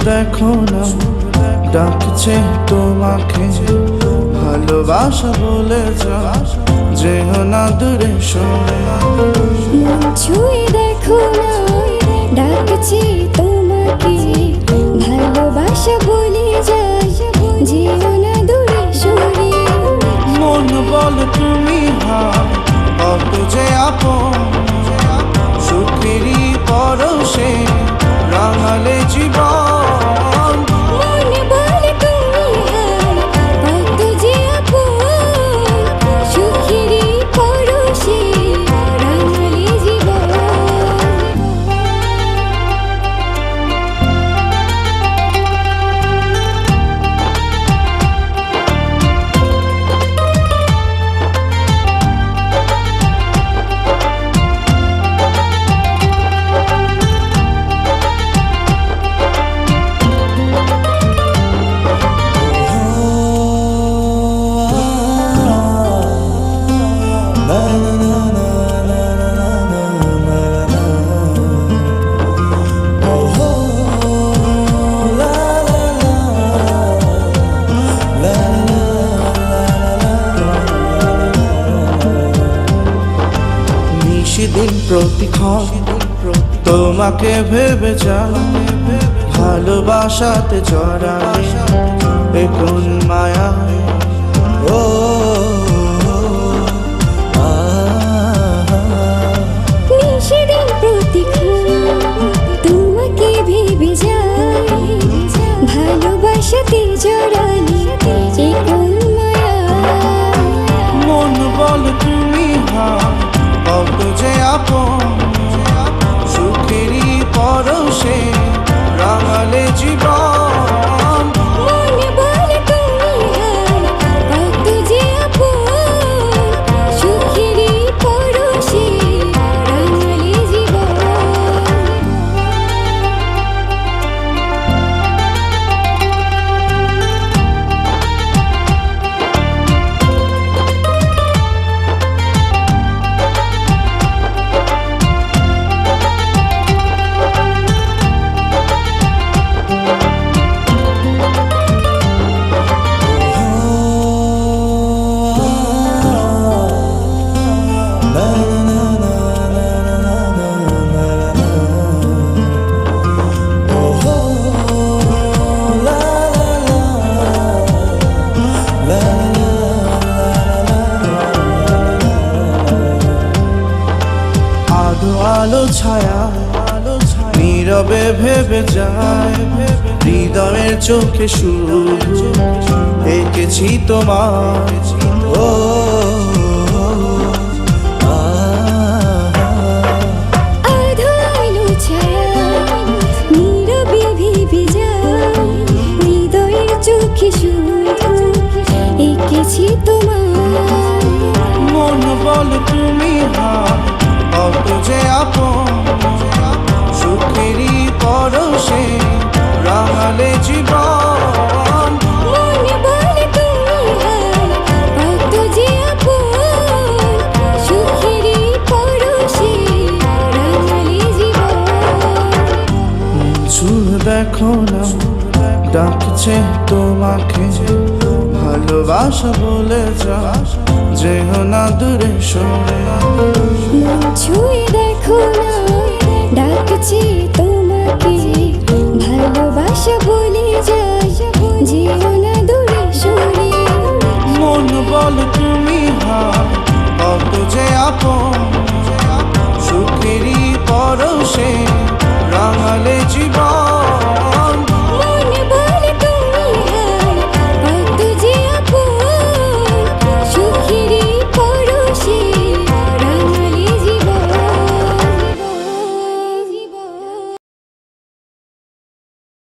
দেখো না ডাকছে তোমাকে ভালোবাসা বলে যা যেও না দূরে সরে। ছুঁয়ে দেখো না ডাকছে তোমাকে ভালোবাসা বলে যায় যেও না দূরে সরে। মন বল তুমি কত যে আপন সুখেরই পরশে রাঙালে জীবন। মন বলে তুমি কত যে আপন সুখেরই পরশে রাঙালে জীবন। দিন প্রতিক্ষণ তোমাকে ভেবে যায় ভালোবাসাতে জড়ালে কোন মায়া। ও নিশিদিন প্রতিক্ষণ তোমাকে ভেবে যায় ভালোবাসাতে জড়ালে কোন মায়া। মন বল তুমি কত যে আপন সুখেরই পরশে রাঙালে জীবন। মন বলে তুমি কত যে আপন সুখেরই পরশে রাঙালে জীবন। আলো ছায়া নীরবে ভেবে যায় হৃদয়ের চোখে শুধু এঁকেছি তোমার। ও আলো ছায়া নীরবে ভেবে যায় হৃদয়ের চোখে শুধু এঁকেছি তোমার। মন বল তুমি কত যে আপন সুখেরই পরশে রাঙালে জীবন। মন বলে তুমি কত যে আপন সুখেরই পরশে রাঙালে জীবন। ছুঁয়ে দেখো না ডাকছে তোমাকে ভালোবাসা বলে যা যেও না দূরে সরে। ছুঁয়ে দেখো না ডাকছে